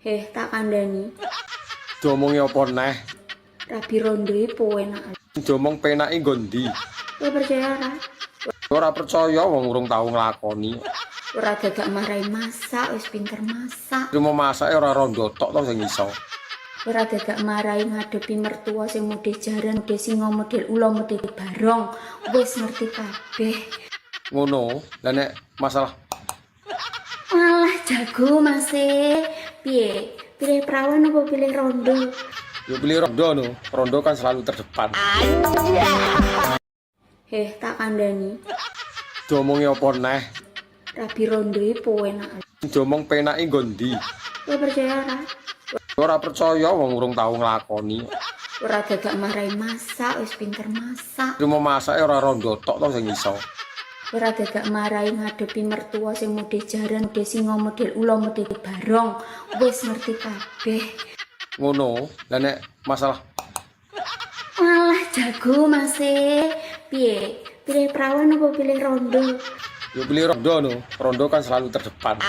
Tak kandhani. Diomongi apa neh? Rabi rondo iki enak. Diomong penake nggo ndi? Kowe percaya ora? Ora percaya wong urung tau nglakoni. Ora gagak marahi masak, wis pinter masak. Cuma masake ora rondo tok to sing iso. Ora gagak marahi ngadepi mertua sing model jaran, model singa, model ula, model barong. Wis ngerti kabeh. Ngono, lah nek masalah Malah jago Mas e. Piye? Pilih perawan apa pilih rondo? yo pilih rondo no. Rondo kan selalu terdepan. Tak kandhani. Diomongi apa neh? Rabi rondo iki enak. Diomong penake nggo ndi? Kowe percaya ora? Ora percaya wong urung tau nglakoni. Ora gagak marahi masak, wis pinter masak. Cuma masake ora rondo tok to sing iso. Ora gagak marahi ngadepi mertua sing model jaran, model singa, model ula, model barong. Wis ngerti kabeh. Ngono, lah nek masalah Malah jago Mas e. Piye? Pilih perawan apa pilih rondo? yo pilih rondo no. Rondo kan selalu terdepan.